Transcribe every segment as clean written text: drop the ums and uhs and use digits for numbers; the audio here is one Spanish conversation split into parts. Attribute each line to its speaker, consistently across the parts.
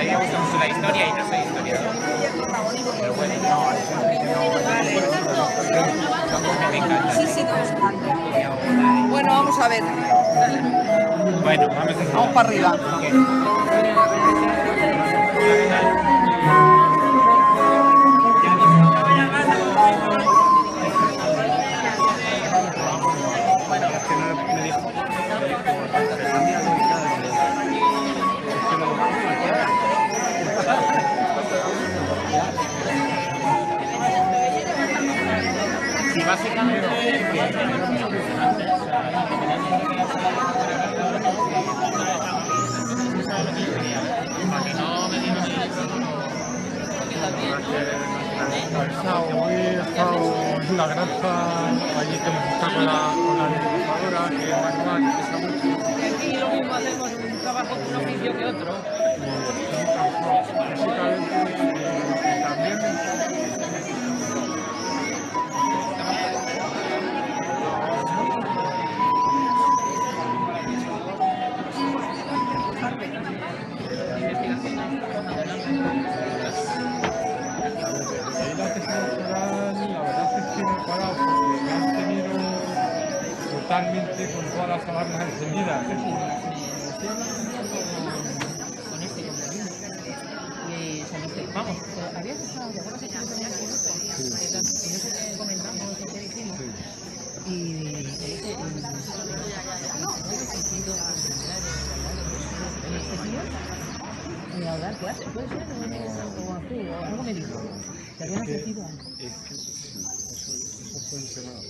Speaker 1: mí me gusta mucho la historia y no soy historiador. Pero bueno, me encanta.
Speaker 2: Bueno, vamos a ver.
Speaker 1: Bueno, vamos
Speaker 2: para arriba.
Speaker 1: Sí, básicamente
Speaker 3: Hoy he estado en la granja, allí que hemos estado con la despejadora, que es manual, que pesa mucho.
Speaker 4: Y aquí lo mismo hacemos un trabajo, un oficio que otro.
Speaker 3: Físicamente también. Totalmente con todas las alarmas encendidas.
Speaker 4: Con este yo y son los que, vamos, habías estado, ¿te acuerdas que estuvimos en el minuto? Y no sé qué comentamos, qué dijimos. Y a dar clase, puede ser, o así, o algo me dijo. ¿Te habían ofrecido algo?
Speaker 3: Es que eso puede ser nada.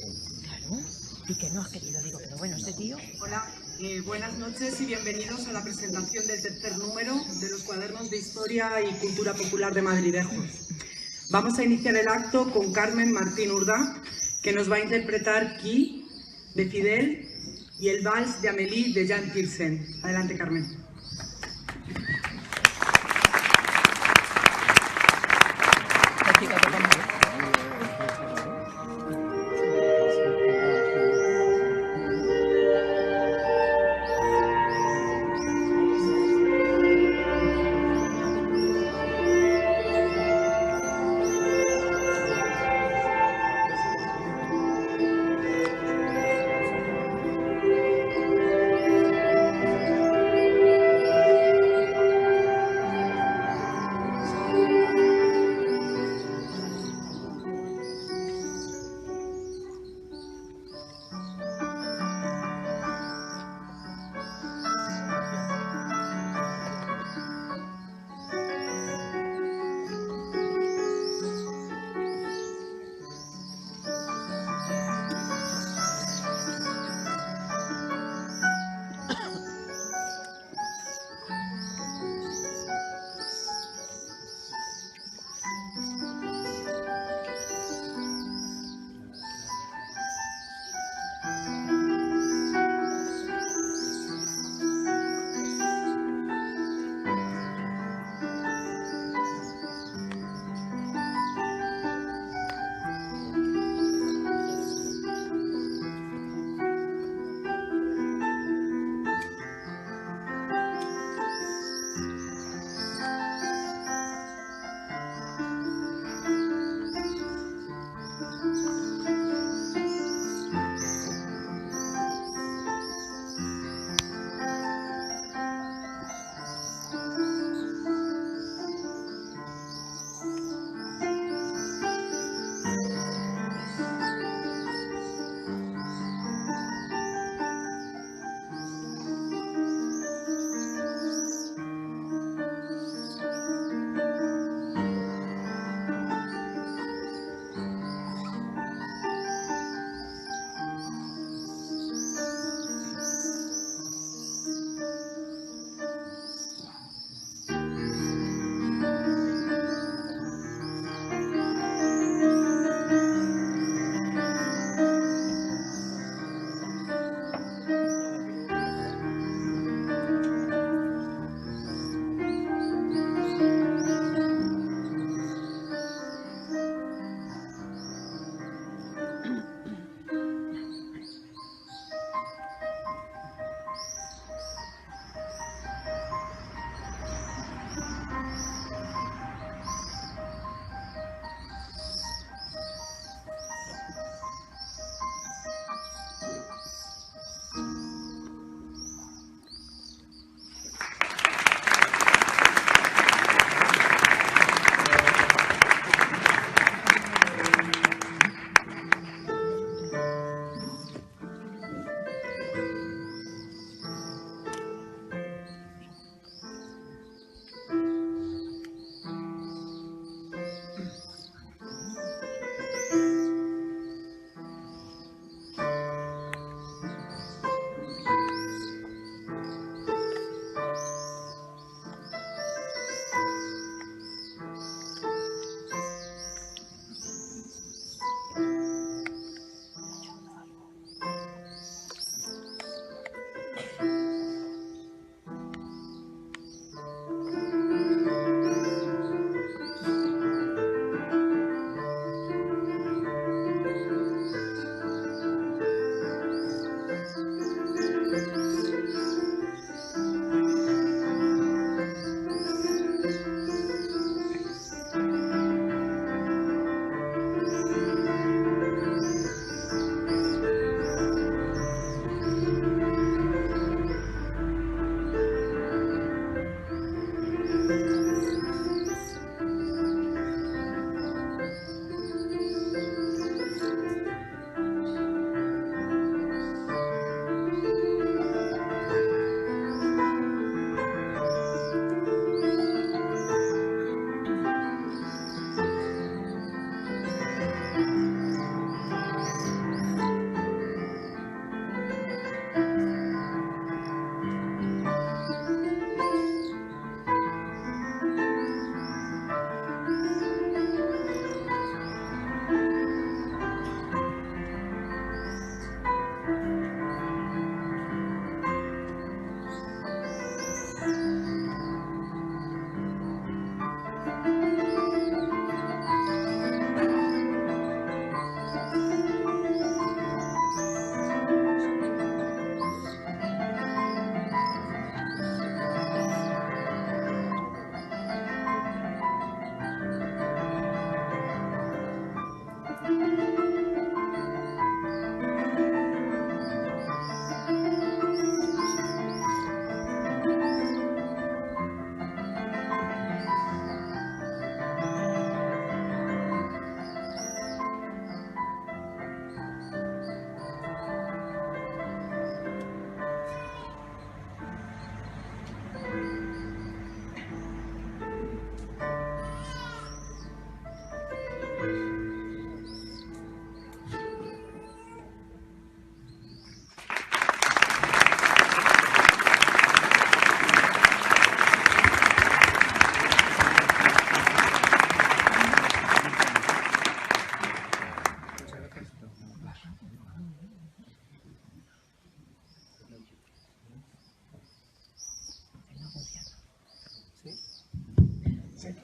Speaker 4: Claro. Y que no has querido, digo, pero bueno, este tío...
Speaker 5: Hola, buenas noches y bienvenidos a la presentación del tercer número de los cuadernos de Historia y Cultura Popular de Madridejos. Vamos a iniciar el acto con Carmen Martín Urdá, que nos va a interpretar Qui, de Fidel, y el Vals de Amélie, de Jan Tiersen. Adelante, Carmen.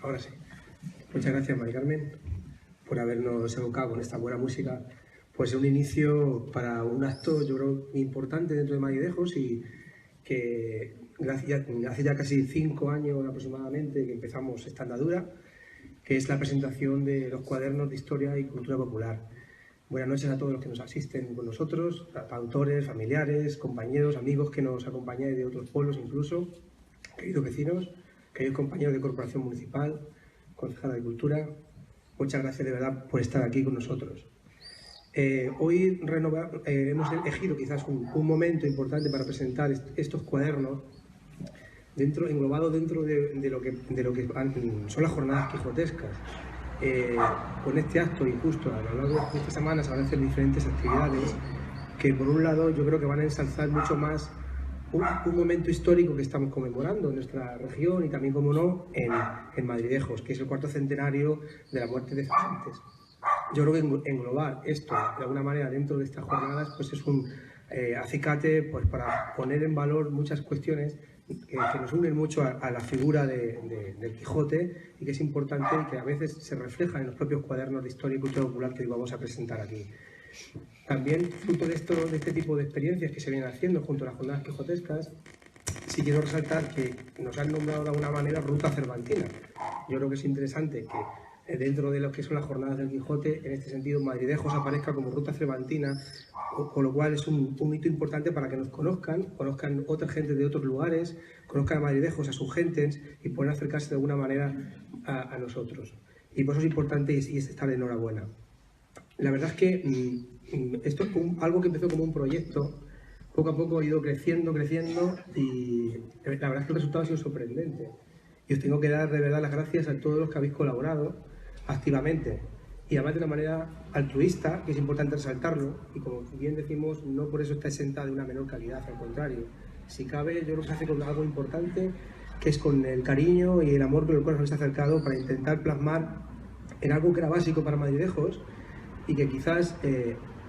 Speaker 2: Ahora sí. Muchas gracias, Mari Carmen, por habernos evocado con esta buena música. Pues un inicio para un acto, yo creo, importante dentro de Madridejos y que hace ya casi 5 años aproximadamente que empezamos esta andadura, que es la presentación de los cuadernos de Historia y Cultura Popular. Buenas noches a todos los que nos asisten con nosotros, autores, familiares, compañeros, amigos que nos acompañáis de otros pueblos incluso, queridos vecinos, queridos compañeros de Corporación Municipal, concejala de Cultura, muchas gracias de verdad por estar aquí con nosotros. Hoy hemos elegido quizás un momento importante para presentar estos cuadernos englobados dentro de lo que son las jornadas quijotescas. Con este acto y justo a lo largo de esta semana se van a hacer diferentes actividades que por un lado yo creo que van a ensalzar mucho más un momento histórico que estamos conmemorando en nuestra región y también, como no, en Madridejos, que es el 4º centenario de la muerte de Cervantes. Yo creo que englobar esto de alguna manera dentro de estas jornadas pues es un acicate pues, para poner en valor muchas cuestiones que nos unen mucho a la figura del Quijote y que es importante y que a veces se refleja en los propios cuadernos de Historia y Cultura Popular que vamos a presentar aquí. También, fruto de este tipo de experiencias que se vienen haciendo junto a las jornadas quijotescas, sí quiero resaltar que nos han nombrado de alguna manera Ruta Cervantina. Yo creo que es interesante que dentro de lo que son las jornadas del Quijote, en este sentido, Madridejos aparezca como Ruta Cervantina, con lo cual es un hito importante para que nos conozcan otra gente de otros lugares, conozcan a Madridejos, a sus gentes y puedan acercarse de alguna manera a nosotros. Y por eso es importante y es estar de enhorabuena. La verdad es que esto es algo que empezó como un proyecto, poco a poco ha ido creciendo y la verdad es que el resultado ha sido sorprendente. Y os tengo que dar de verdad las gracias a todos los que habéis colaborado activamente y además de una manera altruista, que es importante resaltarlo, y como bien decimos, no por eso está exenta de una menor calidad, al contrario. Si cabe, yo creo que se hace con algo importante, que es con el cariño y el amor con el cual os habéis acercado para intentar plasmar en algo que era básico para Madridejos y que quizás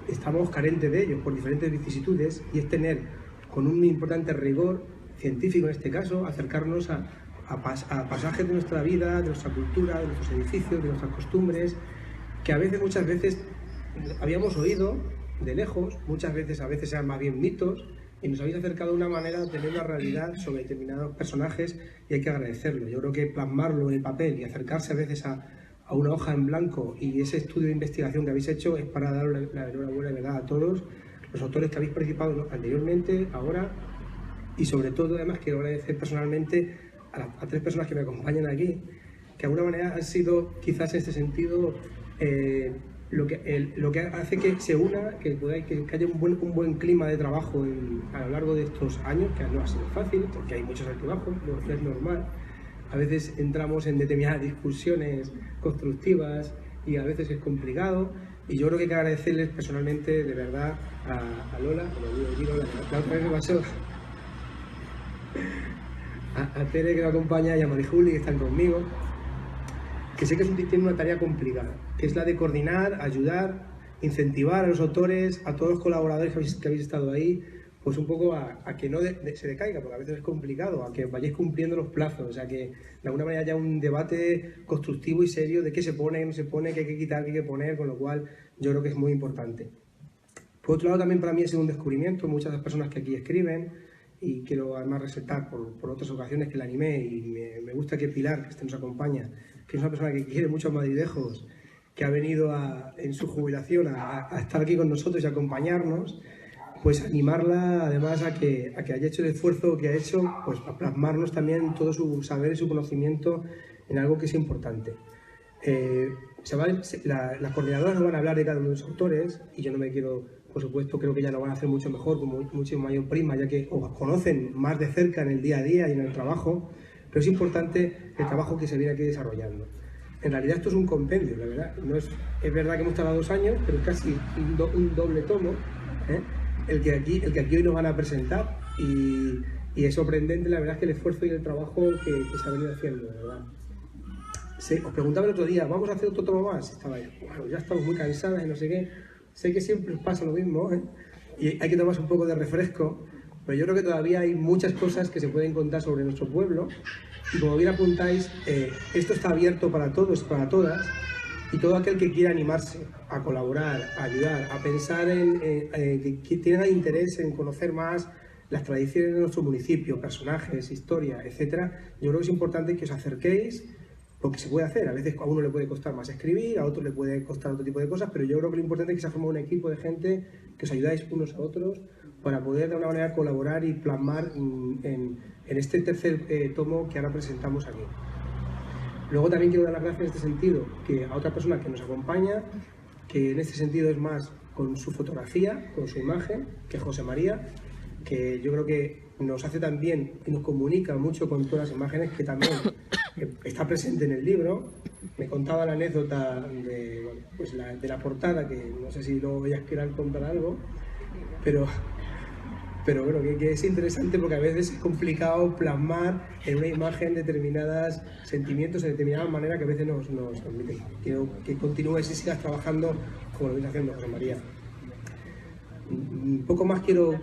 Speaker 2: estamos carentes de ello por diferentes vicisitudes, y es tener, con un importante rigor científico en este caso, acercarnos a pasajes de nuestra vida, de nuestra cultura, de nuestros edificios, de nuestras costumbres, que muchas veces habíamos oído de lejos, a veces eran más bien mitos, y nos habéis acercado de una manera a tener una realidad sobre determinados personajes y hay que agradecerlo. Yo creo que plasmarlo en el papel y acercarse a veces a una hoja en blanco y ese estudio de investigación que habéis hecho es para dar la enhorabuena de verdad a todos los autores que habéis participado anteriormente, ahora, y sobre todo además quiero agradecer personalmente a 3 personas que me acompañan aquí, que de alguna manera han sido quizás en este sentido lo que hace que se una, que haya un buen clima de trabajo a lo largo de estos años, que no ha sido fácil porque hay muchos altibajos, es normal. A veces entramos en determinadas discusiones constructivas y a veces es complicado, y yo creo que hay que agradecerles personalmente de verdad a Lola, la otra vez me pasó, a Tere que me acompaña y a Marijuli que están conmigo, que sé que tiene una tarea complicada, que es la de coordinar, ayudar, incentivar a los autores, a todos los colaboradores que habéis estado ahí, pues un poco a que no se decaiga, porque a veces es complicado, a que vayáis cumpliendo los plazos, o sea que de alguna manera haya un debate constructivo y serio de qué se pone, qué no se pone, qué hay que quitar, qué hay que poner, con lo cual yo creo que es muy importante. Por otro lado, también para mí ha sido un descubrimiento, muchas de las personas que aquí escriben, y quiero además resaltar por otras ocasiones que la animé, y me gusta que Pilar, que nos acompaña, que es una persona que quiere mucho a Madridejos, que ha venido en su jubilación a estar aquí con nosotros y a acompañarnos, pues animarla además a que haya hecho el esfuerzo que ha hecho, pues a plasmarnos también todo su saber y su conocimiento en algo que es importante. Las coordinadoras nos van a hablar de cada uno de los autores y yo no me quiero, por supuesto, creo que ya lo van a hacer mucho mejor, con mucho mayor prima, ya que os conocen más de cerca en el día a día y en el trabajo, pero es importante el trabajo que se viene aquí desarrollando. en realidad esto es un compendio, la verdad. Es verdad que hemos tardado 2 años, pero es casi un doble tomo, ¿eh? el que aquí hoy nos van a presentar, y es sorprendente, la verdad, es que el esfuerzo y el trabajo que se ha venido haciendo, de verdad. Os preguntaba el otro día, ¿vamos a hacer otro tomo más? Estaba yo, bueno, ya estamos muy cansadas y no sé qué. Sé que siempre os pasa lo mismo, ¿eh? Y hay que tomarse un poco de refresco, pero yo creo que todavía hay muchas cosas que se pueden contar sobre nuestro pueblo, y como bien apuntáis, esto está abierto para todos, para todas, y todo aquel que quiera animarse a colaborar, a ayudar, a pensar que tenga interés en conocer más las tradiciones de nuestro municipio, personajes, historia, etcétera. Yo creo que es importante que os acerquéis, porque se puede hacer. A veces a uno le puede costar más escribir, a otro le puede costar otro tipo de cosas, pero yo creo que lo importante es que se ha formado un equipo de gente que os ayudáis unos a otros para poder de alguna manera colaborar y plasmar en este tercer tomo que ahora presentamos aquí. Luego también quiero dar las gracias en este sentido a otra persona que nos acompaña, que en este sentido es más con su fotografía, con su imagen, que es José María, que yo creo que nos hace también y nos comunica mucho con todas las imágenes, que también está presente en el libro. Me contaba la anécdota de la portada, que no sé si luego ellas quieran contar algo, pero bueno, que es interesante, porque a veces es complicado plasmar en una imagen determinados sentimientos de determinada manera que a veces nos transmiten. Quiero que continúes y sigas trabajando como lo vienes haciendo, José María. Un poco más quiero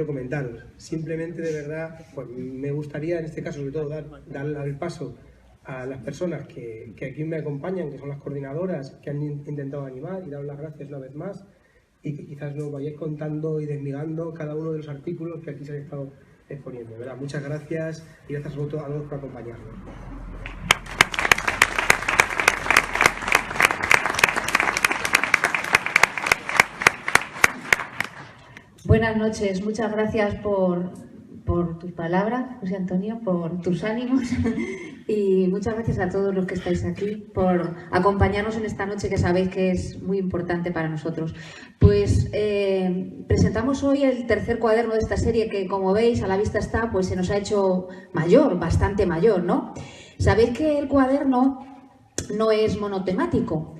Speaker 2: comentaros. Simplemente, de verdad, pues me gustaría en este caso sobre todo dar el paso a las personas que aquí me acompañan, que son las coordinadoras, que han intentado animar, y daros las gracias una vez más, y que quizás nos vayáis contando y desmigando cada uno de los artículos que aquí se han estado exponiendo. ¿Verdad? Muchas gracias, y gracias a todos por acompañarnos.
Speaker 6: Buenas noches, muchas gracias por tus palabras, José Antonio, por tus ánimos, y muchas gracias a todos los que estáis aquí por acompañarnos en esta noche, que sabéis que es muy importante para nosotros. Pues presentamos hoy el tercer cuaderno de esta serie, que, como veis, a la vista está, pues se nos ha hecho mayor, bastante mayor, ¿no? Sabéis que el cuaderno no es monotemático,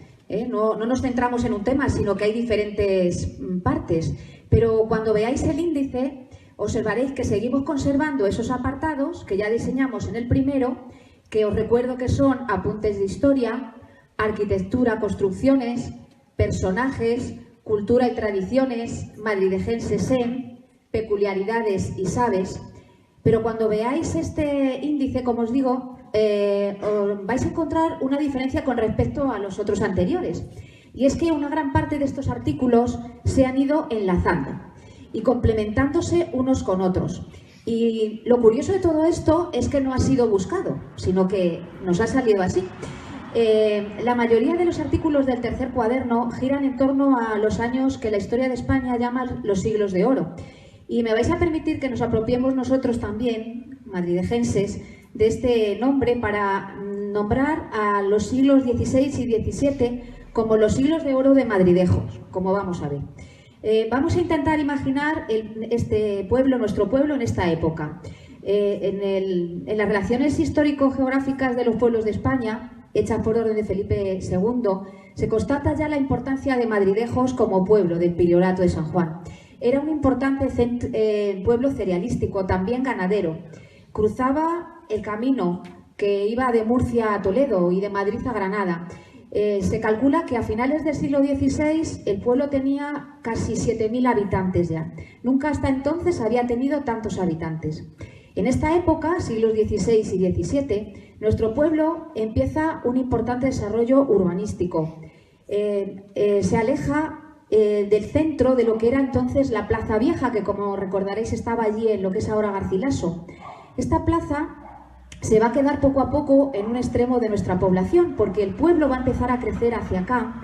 Speaker 6: no nos centramos en un tema, sino que hay diferentes partes. Pero cuando veáis el índice, observaréis que seguimos conservando esos apartados que ya diseñamos en el primero, que os recuerdo que son apuntes de historia, arquitectura, construcciones, personajes, cultura y tradiciones, madridejenses en, peculiaridades y sabes. Pero cuando veáis este índice, como os digo, vais a encontrar una diferencia con respecto a los otros anteriores. Y es que una gran parte de estos artículos se han ido enlazando y complementándose unos con otros. Y lo curioso de todo esto es que no ha sido buscado, sino que nos ha salido así. La mayoría de los artículos del tercer cuaderno giran en torno a los años que la historia de España llama los siglos de oro. Y me vais a permitir que nos apropiemos nosotros también, madridejenses, de este nombre para nombrar a los siglos XVI y XVII como los siglos de oro de Madridejos, como vamos a ver. Vamos a intentar imaginar este pueblo, nuestro pueblo, en esta época. En las relaciones histórico-geográficas de los pueblos de España, hechas por orden de Felipe II, se constata ya la importancia de Madridejos como pueblo del Priorato de San Juan. Era un importante pueblo cerealístico, también ganadero. Cruzaba el camino que iba de Murcia a Toledo y de Madrid a Granada. Se calcula que a finales del siglo XVI el pueblo tenía casi 7.000 habitantes ya. Nunca hasta entonces había tenido tantos habitantes. En esta época, siglos XVI y XVII, nuestro pueblo empieza un importante desarrollo urbanístico. Se aleja del centro de lo que era entonces la Plaza Vieja, que, como recordaréis, estaba allí en lo que es ahora Garcilaso. Esta plaza se va a quedar poco a poco en un extremo de nuestra población, porque el pueblo va a empezar a crecer hacia acá,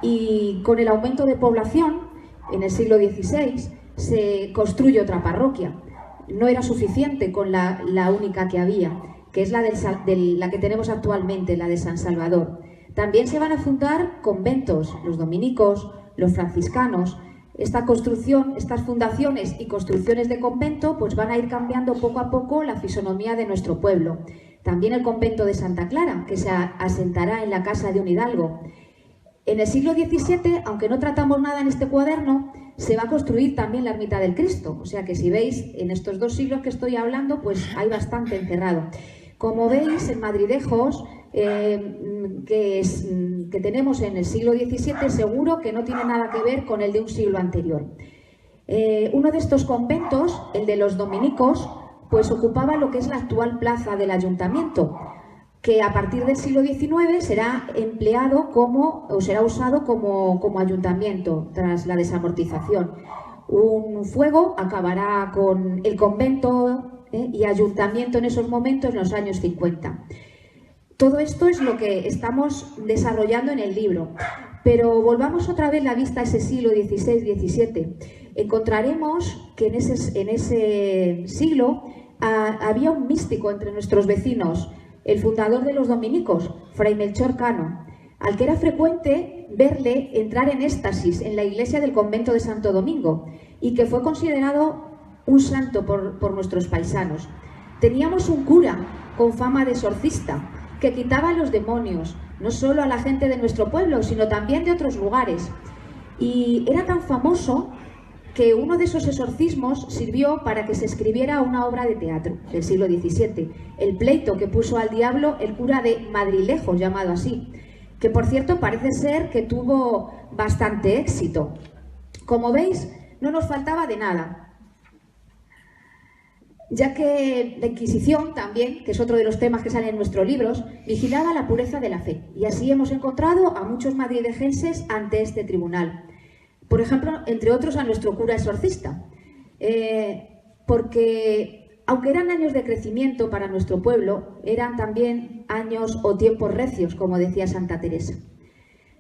Speaker 6: y con el aumento de población en el siglo XVI se construye otra parroquia. No era suficiente con la única que había, que es la que tenemos actualmente, la de San Salvador. También se van a fundar conventos, los dominicos, los franciscanos. Esta construcción, estas fundaciones y construcciones de convento, pues van a ir cambiando poco a poco la fisonomía de nuestro pueblo. También el convento de Santa Clara, que se asentará en la casa de un hidalgo. En el siglo XVII, aunque no tratamos nada en este cuaderno, se va a construir también la Ermita del Cristo. O sea que si veis, en estos 2 siglos que estoy hablando, pues hay bastante encerrado. Como veis, en Madridejos, que tenemos en el siglo XVII, seguro que no tiene nada que ver con el de un siglo anterior. Uno de estos conventos, el de los dominicos, pues ocupaba lo que es la actual plaza del ayuntamiento, que a partir del siglo XIX será empleado será usado como ayuntamiento tras la desamortización. Un fuego acabará con el convento y ayuntamiento en esos momentos, en los años 50. Todo esto es lo que estamos desarrollando en el libro. Pero volvamos otra vez la vista a ese siglo XVI-XVII. Encontraremos que en ese siglo había un místico entre nuestros vecinos, el fundador de los dominicos, Fray Melchor Cano, al que era frecuente verle entrar en éxtasis en la iglesia del convento de Santo Domingo y que fue considerado un santo por nuestros paisanos. Teníamos un cura con fama de exorcista que quitaba a los demonios, no solo a la gente de nuestro pueblo, sino también de otros lugares. Y era tan famoso que uno de esos exorcismos sirvió para que se escribiera una obra de teatro del siglo XVII, El pleito que puso al diablo el cura de Madrilejos, llamado así, que por cierto parece ser que tuvo bastante éxito. Como veis, no nos faltaba de nada, ya que la Inquisición también, que es otro de los temas que salen en nuestros libros, vigilaba la pureza de la fe, y así hemos encontrado a muchos madrilejenses ante este tribunal. Por ejemplo, entre otros a nuestro cura exorcista, porque aunque eran años de crecimiento para nuestro pueblo, eran también años o tiempos recios, como decía Santa Teresa.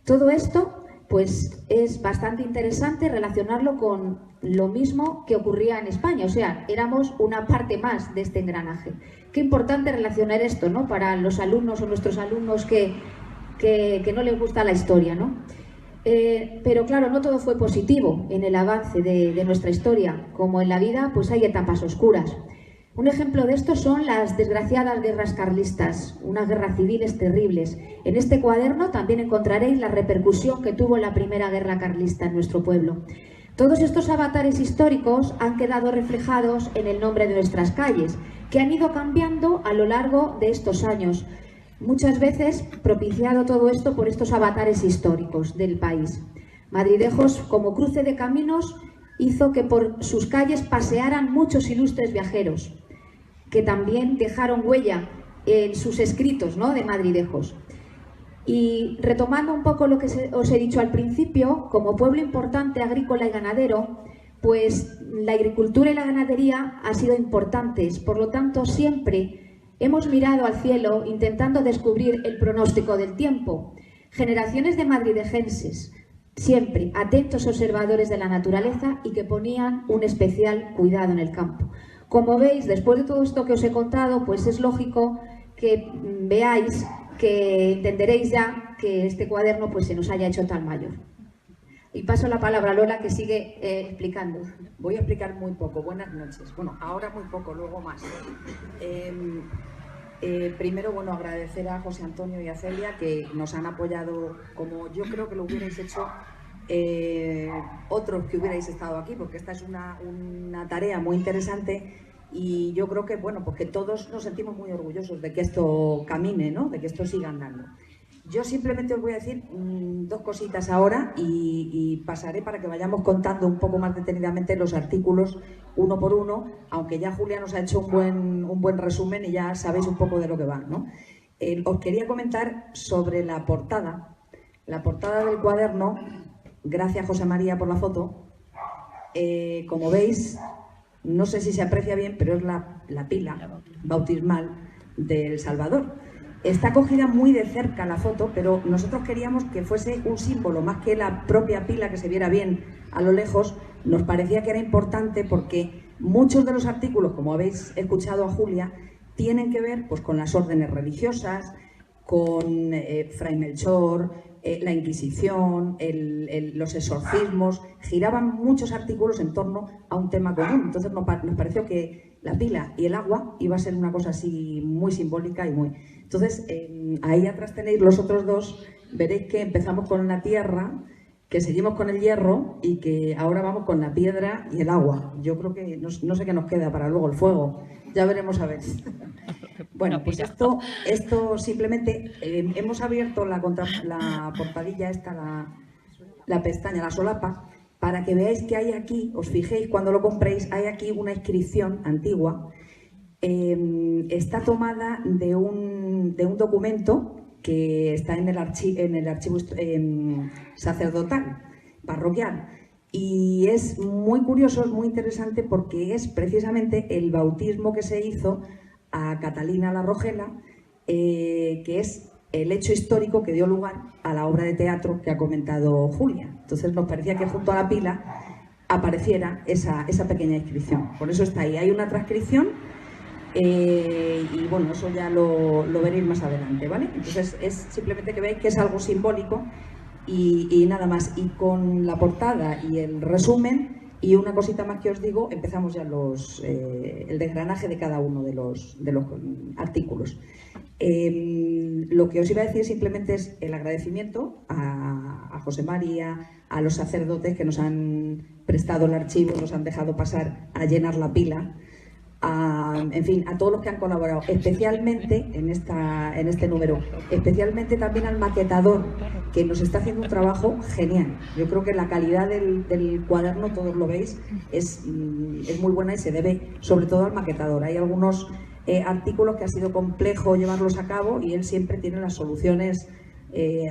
Speaker 6: Todo esto pues es bastante interesante relacionarlo con lo mismo que ocurría en España, o sea, éramos una parte más de este engranaje. Qué importante relacionar esto, ¿no?, para los alumnos o nuestros alumnos que no les gusta la historia, ¿no? Pero claro, no todo fue positivo en el avance de nuestra historia. Como en la vida, pues hay etapas oscuras. Un ejemplo de esto son las desgraciadas guerras carlistas, unas guerras civiles terribles. En este cuaderno también encontraréis la repercusión que tuvo la primera guerra carlista en nuestro pueblo. Todos estos avatares históricos han quedado reflejados en el nombre de nuestras calles, que han ido cambiando a lo largo de estos años. Muchas veces propiciado todo esto por estos avatares históricos del país. Madridejos, como cruce de caminos, hizo que por sus calles pasearan muchos ilustres viajeros, que también dejaron huella en sus escritos, ¿no?, de Madridejos. Y retomando un poco lo que os he dicho al principio, como pueblo importante agrícola y ganadero, pues la agricultura y la ganadería han sido importantes, por lo tanto siempre hemos mirado al cielo intentando descubrir el pronóstico del tiempo. Generaciones de madrilejenses, siempre atentos observadores de la naturaleza y que ponían un especial cuidado en el campo. Como veis, después de todo esto que os he contado, pues es lógico que veáis, que entenderéis ya que este cuaderno pues se nos haya hecho tan mayor. Y paso la palabra a Lola, que sigue explicando.
Speaker 7: Voy a explicar muy poco. Buenas noches. Bueno, ahora muy poco, luego más. Primero, bueno, agradecer a José Antonio y a Celia, que nos han apoyado como yo creo que lo hubierais hecho otros que hubierais estado aquí, porque esta es una tarea muy interesante y yo creo que, bueno, pues que todos nos sentimos muy orgullosos de que esto camine, ¿no?, de que esto siga andando. Yo simplemente os voy a decir 2 cositas ahora y pasaré para que vayamos contando un poco más detenidamente los artículos uno por uno, aunque ya Julia nos ha hecho un buen resumen y ya sabéis un poco de lo que va, ¿no? Os quería comentar sobre la portada del cuaderno. Gracias, José María, por la foto. Como veis, no sé si se aprecia bien, pero es la pila bautismal del Salvador. Está cogida muy de cerca la foto, pero nosotros queríamos que fuese un símbolo, más que la propia pila que se viera bien a lo lejos. Nos parecía que era importante porque muchos de los artículos, como habéis escuchado a Julia, tienen que ver pues con las órdenes religiosas, con Fray Melchor, la Inquisición, los exorcismos. Giraban muchos artículos en torno a un tema común. Entonces nos pareció que la pila y el agua iba a ser una cosa así muy simbólica y muy... Entonces, ahí atrás tenéis los otros dos, veréis que empezamos con la tierra, que seguimos con el hierro y que ahora vamos con la piedra y el agua. Yo creo que no sé qué nos queda para luego el fuego, ya veremos a ver. Bueno, pues esto simplemente, hemos abierto la portadilla esta, la pestaña, la solapa, para que veáis que hay aquí, os fijéis cuando lo compréis, hay aquí una inscripción antigua. Está tomada de un documento que está en el archivo sacerdotal, parroquial. Y es muy curioso, es muy interesante porque es precisamente el bautismo que se hizo a Catalina la Rogela, que es el hecho histórico que dio lugar a la obra de teatro que ha comentado Julia. Entonces nos parecía que junto a la pila apareciera esa pequeña inscripción. Por eso está ahí. Hay una transcripción y bueno, eso ya lo veréis más adelante, ¿vale? Entonces es simplemente que veáis que es algo simbólico y nada más. Y con la portada y el resumen y una cosita más que os digo, empezamos ya el desgranaje de cada uno de los artículos. Lo que os iba a decir simplemente es el agradecimiento a José María, a los sacerdotes que nos han prestado el archivo, nos han dejado pasar a llenar la pila, en fin, a todos los que han colaborado, especialmente en este número, especialmente también al maquetador, que nos está haciendo un trabajo genial. Yo creo que la calidad del cuaderno, todos lo veis, es muy buena y se debe sobre todo al maquetador. Hay algunos artículos que ha sido complejo llevarlos a cabo y él siempre tiene las soluciones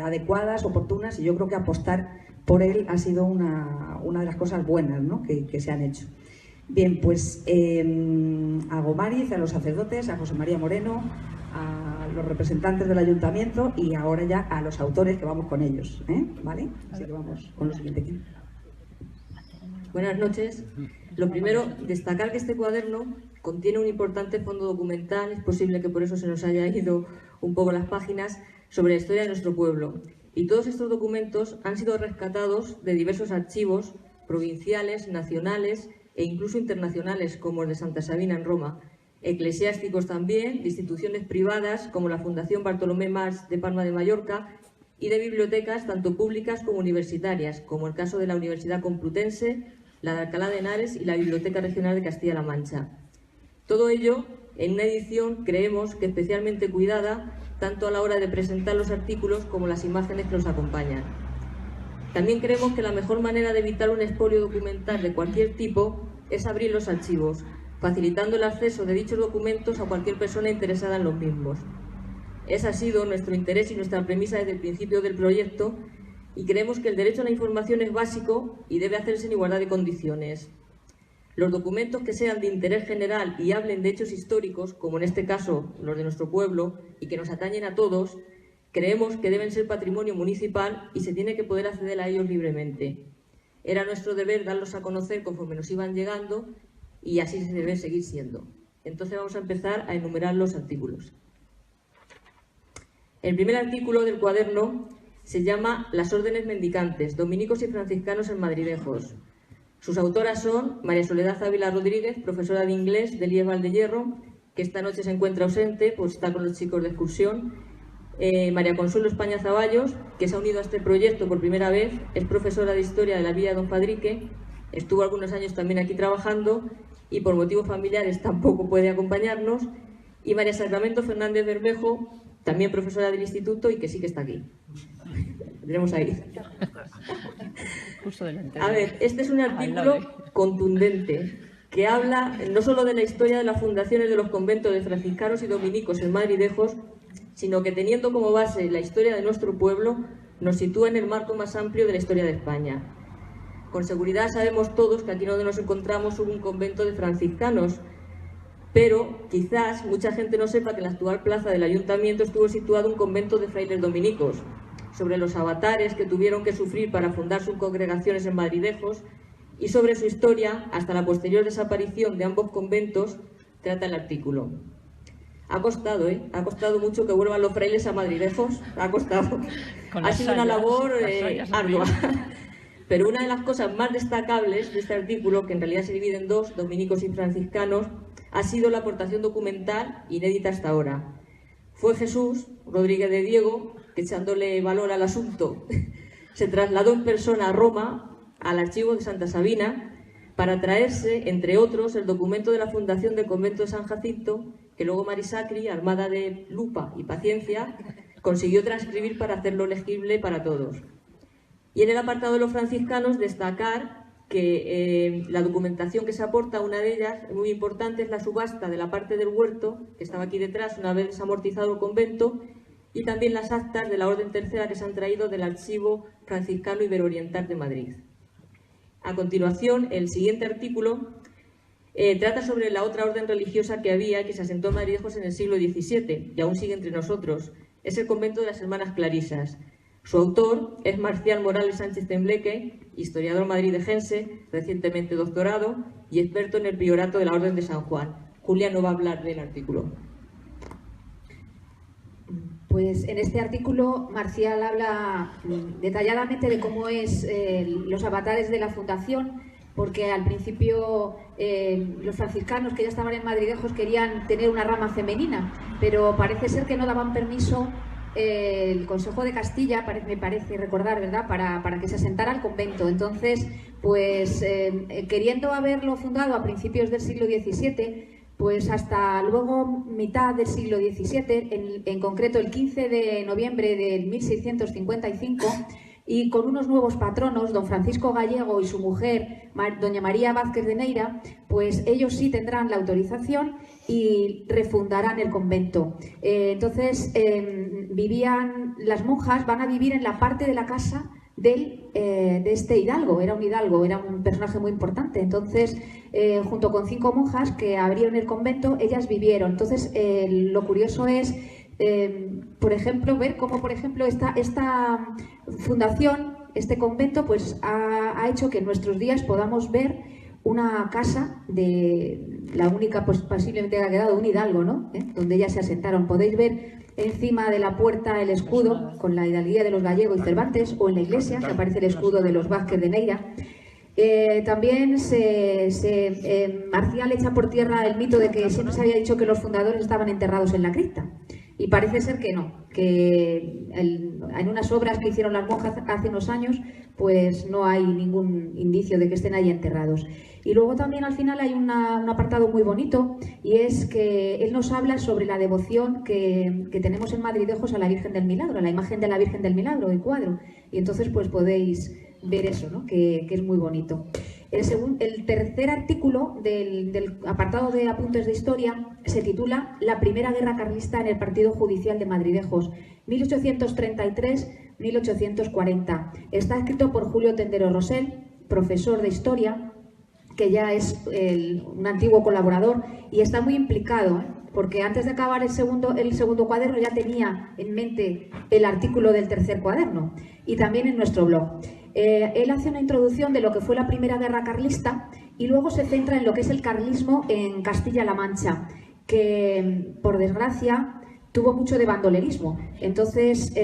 Speaker 7: adecuadas, oportunas, y yo creo que apostar por él ha sido una de las cosas buenas, ¿no?, que se han hecho. Bien, pues a Gomariz, a los sacerdotes, a José María Moreno, a los representantes del ayuntamiento y ahora ya a los autores, que vamos con ellos, ¿vale? Así que vamos con lo siguiente.
Speaker 8: Buenas noches. Lo primero, destacar que este cuaderno contiene un importante fondo documental, es posible que por eso se nos haya ido un poco las páginas, sobre la historia de nuestro pueblo. Y todos estos documentos han sido rescatados de diversos archivos provinciales, nacionales e incluso internacionales, como el de Santa Sabina en Roma, eclesiásticos también, de instituciones privadas como la Fundación Bartolomé Mas de Palma de Mallorca y de bibliotecas tanto públicas como universitarias, como el caso de la Universidad Complutense, la de Alcalá de Henares y la Biblioteca Regional de Castilla-La Mancha. Todo ello en una edición, creemos, que especialmente cuidada, tanto a la hora de presentar los artículos como las imágenes que los acompañan. También creemos que la mejor manera de evitar un expolio documental de cualquier tipo es abrir los archivos, facilitando el acceso de dichos documentos a cualquier persona interesada en los mismos. Ese ha sido nuestro interés y nuestra premisa desde el principio del proyecto, y creemos que el derecho a la información es básico y debe hacerse en igualdad de condiciones. Los documentos que sean de interés general y hablen de hechos históricos, como en este caso los de nuestro pueblo, y que nos atañen a todos, creemos que deben ser patrimonio municipal y se tiene que poder acceder a ellos libremente. Era nuestro deber darlos a conocer conforme nos iban llegando y así se debe seguir siendo. Entonces vamos a empezar a enumerar los artículos. El primer artículo del cuaderno se llama Las órdenes mendicantes, dominicos y franciscanos en Madridejos. Sus autoras son María Soledad Ávila Rodríguez, profesora de inglés del IES Valdehierro, que esta noche se encuentra ausente, pues está con los chicos de excursión. María Consuelo España Zaballos, que se ha unido a este proyecto por primera vez, es profesora de Historia de la Villa de Don Fadrique, estuvo algunos años también aquí trabajando y por motivos familiares tampoco puede acompañarnos. Y María Sacramento Fernández Bermejo, también profesora del instituto y que sí que está aquí. Tenemos ahí. A ver, este es un artículo contundente que habla no solo de la historia de las fundaciones de los conventos de franciscanos y dominicos en Madridejos, sino que teniendo como base la historia de nuestro pueblo, nos sitúa en el marco más amplio de la historia de España. Con seguridad sabemos todos que aquí donde nos encontramos hubo un convento de franciscanos, pero quizás mucha gente no sepa que en la actual plaza del ayuntamiento estuvo situado un convento de frailes dominicos, sobre los avatares que tuvieron que sufrir para fundar sus congregaciones en Madridejos y sobre su historia hasta la posterior desaparición de ambos conventos trata el artículo. Ha costado, ha costado mucho que vuelvan los frailes a Madridejos, ha costado. Ha sido una labor ardua. Pero una de las cosas más destacables de este artículo, que en realidad se divide en dos, dominicos y franciscanos, ha sido la aportación documental inédita hasta ahora. Fue Jesús Rodríguez de Diego que, echándole valor al asunto, se trasladó en persona a Roma, al archivo de Santa Sabina, para traerse, entre otros, el documento de la fundación del convento de San Jacinto, que luego Marisacri, armada de lupa y paciencia, consiguió transcribir para hacerlo legible para todos. Y en el apartado de los franciscanos, destacar que la documentación que se aporta, una de ellas, muy importante, es la subasta de la parte del huerto, que estaba aquí detrás, una vez desamortizado el convento, y también las actas de la Orden Tercera que se han traído del Archivo Franciscano Iberooriental de Madrid. A continuación, el siguiente artículo trata sobre la otra orden religiosa que había, que se asentó en Madridejos en el siglo XVII y aún sigue entre nosotros. Es el convento de las Hermanas Clarisas. Su autor es Marcial Morales Sánchez Tembleque, historiador madridejense, recientemente doctorado y experto en el priorato de la Orden de San Juan. Julia no va a hablar del artículo.
Speaker 6: Pues en este artículo Marcial habla detalladamente de cómo es los avatares de la fundación, porque al principio los franciscanos que ya estaban en Madridejos querían tener una rama femenina, pero parece ser que no daban permiso el Consejo de Castilla, me parece recordar, ¿verdad?, para que se asentara el convento. Entonces, pues queriendo haberlo fundado a principios del siglo XVII, pues hasta luego mitad del siglo XVII, en concreto el 15 de noviembre de 1655, y con unos nuevos patronos, don Francisco Gallego y su mujer, doña María Vázquez de Neira, pues ellos sí tendrán la autorización y refundarán el convento. Entonces, las monjas van a vivir en la parte de la casa de este hidalgo. Era un personaje muy importante. Entonces, junto con 5 monjas que abrieron el convento, ellas vivieron. Entonces, lo curioso es, por ejemplo, ver cómo, por ejemplo, esta fundación, este convento, pues ha hecho que en nuestros días podamos ver una casa de la única, pues posiblemente ha quedado un hidalgo, ¿no?, donde ellas se asentaron. Podéis ver encima de la puerta el escudo con la hidalguía de los Gallego y Cervantes, o en la iglesia que aparece el escudo de los Vázquez de Neira. También Marcial echa por tierra el mito de que siempre se había dicho que los fundadores estaban enterrados en la cripta. Y parece ser que no, que en unas obras que hicieron las monjas hace unos años, pues no hay ningún indicio de que estén ahí enterrados. Y luego también al final hay un apartado muy bonito, y es que él nos habla sobre la devoción que tenemos en Madridejos a la Virgen del Milagro, a la imagen de la Virgen del Milagro, el cuadro. Y entonces pues podéis ver eso, ¿no?, que es muy bonito. El tercer artículo del apartado de apuntes de historia se titula La primera guerra carlista en el partido judicial de Madridejos, 1833-1840. Está escrito por Julio Tendero Rosell, profesor de historia, que ya es un antiguo colaborador y está muy implicado, porque antes de acabar el segundo cuaderno ya tenía en mente el artículo del tercer cuaderno, y también en nuestro blog. Él hace una introducción de lo que fue la primera guerra carlista y luego se centra en lo que es el carlismo en Castilla-La Mancha, que por desgracia tuvo mucho de bandolerismo. Entonces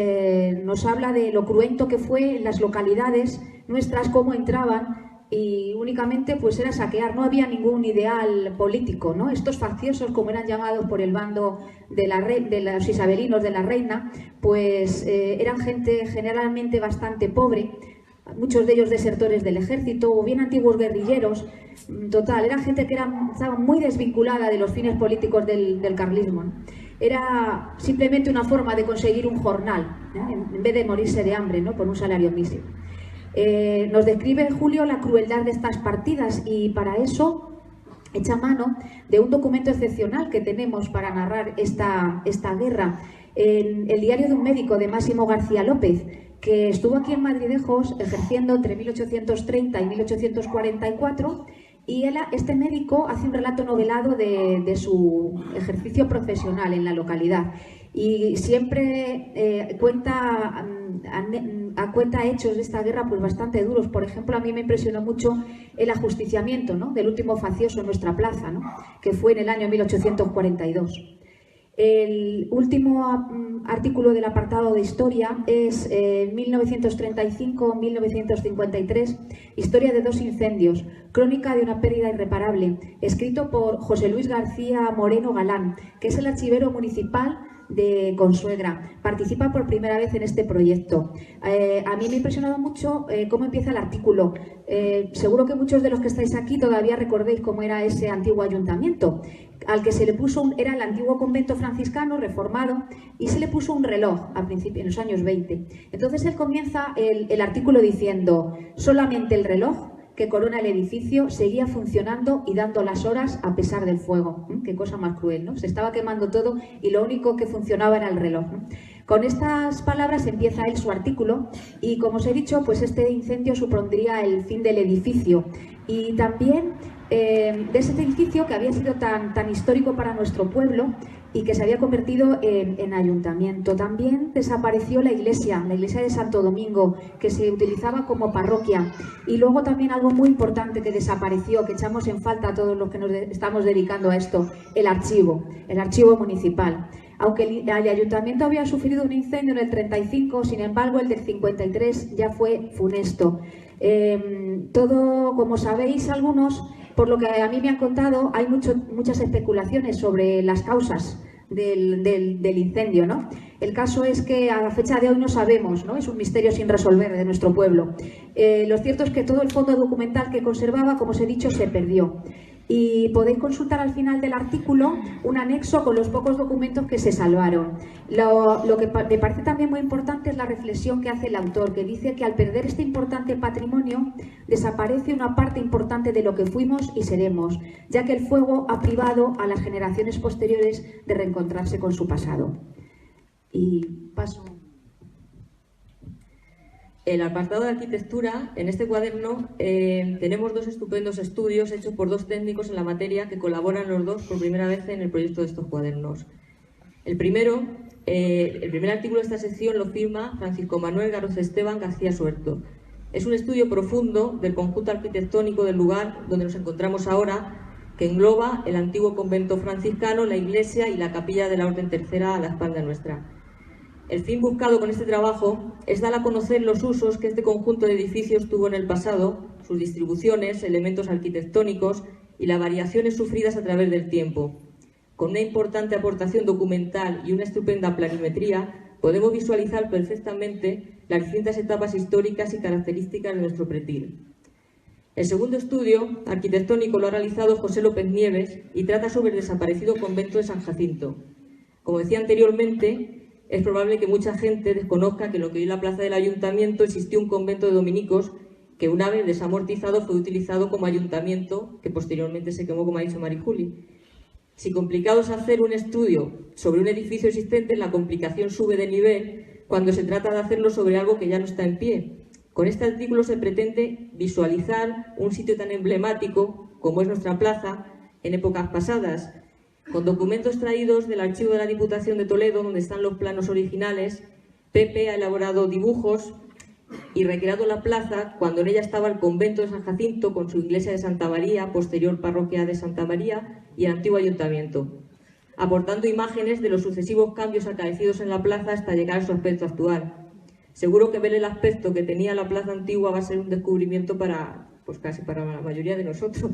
Speaker 6: nos habla de lo cruento que fue en las localidades nuestras, cómo entraban y únicamente pues era saquear, no había ningún ideal político, ¿no? Estos facciosos, como eran llamados por el bando de los isabelinos de la reina, pues eran gente generalmente bastante pobre, muchos de ellos desertores del ejército o bien antiguos guerrilleros. Total, era gente que estaba muy desvinculada de los fines políticos del carlismo, ¿no? Era simplemente una forma de conseguir un jornal, ¿no?, en vez de morirse de hambre, ¿no?, por un salario mísero. Nos describe Julio la crueldad de estas partidas, y para eso echa mano de un documento excepcional que tenemos para narrar esta guerra, en el diario de un médico de Máximo García López, que estuvo aquí en Madridejos ejerciendo entre 1830 y 1844, y este médico hace un relato novelado de su ejercicio profesional en la localidad, y siempre cuenta hechos de esta guerra pues bastante duros. Por ejemplo, a mí me impresionó mucho el ajusticiamiento, ¿no?, del último faccioso en nuestra plaza, ¿no?, que fue en el año 1842. El último artículo del apartado de historia es 1935-1953, Historia de dos incendios, crónica de una pérdida irreparable, escrito por José Luis García Moreno Galán, que es el archivero municipal de Consuegra. Participa por primera vez en este proyecto. A mí me ha impresionado mucho cómo empieza el artículo. Seguro que muchos de los que estáis aquí todavía recordéis cómo era ese antiguo ayuntamiento, al que se le puso era el antiguo convento franciscano reformado, y se le puso un reloj al principio, en los años 20. Entonces él comienza el artículo diciendo: solamente el reloj que corona el edificio seguía funcionando y dando las horas a pesar del fuego. Qué cosa más cruel, ¿no? Se estaba quemando todo y lo único que funcionaba era el reloj, ¿no? Con estas palabras empieza él su artículo y, como os he dicho, pues este incendio supondría el fin del edificio y también de ese edificio que había sido tan histórico para nuestro pueblo y que se había convertido en ayuntamiento. También desapareció la iglesia de Santo Domingo, que se utilizaba como parroquia. Y luego también algo muy importante que desapareció, que echamos en falta a todos los que nos estamos dedicando a esto: el archivo municipal. Aunque el ayuntamiento había sufrido un incendio en el 35, sin embargo el del 53 ya fue funesto. Todo, como sabéis algunos, por lo que a mí me han contado, hay muchas especulaciones sobre las causas del incendio, ¿no? El caso es que a la fecha de hoy no sabemos, ¿no? Es un misterio sin resolver de nuestro pueblo. Lo cierto es que todo el fondo documental que conservaba, como os he dicho, se perdió. Y podéis consultar al final del artículo un anexo con los pocos documentos que se salvaron. Lo que me parece también muy importante es la reflexión que hace el autor, que dice que al perder este importante patrimonio desaparece una parte importante de lo que fuimos y seremos, ya que el fuego ha privado a las generaciones posteriores de reencontrarse con su pasado. Y paso.
Speaker 8: El apartado de arquitectura, en este cuaderno tenemos dos estupendos estudios hechos por dos técnicos en la materia que colaboran los dos por primera vez en el proyecto de estos cuadernos. El primer artículo de esta sección lo firma Francisco Manuel Garroz Esteban García Suerto. Es un estudio profundo del conjunto arquitectónico del lugar donde nos encontramos ahora, que engloba el antiguo convento franciscano, la iglesia y la capilla de la Orden Tercera a la espalda nuestra. El fin buscado con este trabajo es dar a conocer los usos que este conjunto de edificios tuvo en el pasado, sus distribuciones, elementos arquitectónicos y las variaciones sufridas a través del tiempo. Con una importante aportación documental y una estupenda planimetría, podemos visualizar perfectamente las distintas etapas históricas y características de nuestro pretil. El segundo estudio arquitectónico lo ha realizado José López Nieves y trata sobre el desaparecido convento de San Jacinto. Como decía anteriormente, es probable que mucha gente desconozca que en lo que hoy es la plaza del ayuntamiento existió un convento de dominicos que, una vez desamortizado, fue utilizado como ayuntamiento, que posteriormente se quemó, como ha dicho Marijuli. Si complicado es hacer un estudio sobre un edificio existente, la complicación sube de nivel cuando se trata de hacerlo sobre algo que ya no está en pie. Con este artículo se pretende visualizar un sitio tan emblemático como es nuestra plaza en épocas pasadas, con documentos traídos del archivo de la Diputación de Toledo, donde están los planos originales. Pepe ha elaborado dibujos y recreado la plaza cuando en ella estaba el convento de San Jacinto con su iglesia de Santa María, posterior parroquia de Santa María y el antiguo ayuntamiento, aportando imágenes de los sucesivos cambios acaecidos en la plaza hasta llegar a su aspecto actual. Seguro que ver el aspecto que tenía la plaza antigua va a ser un descubrimiento casi para la mayoría de nosotros.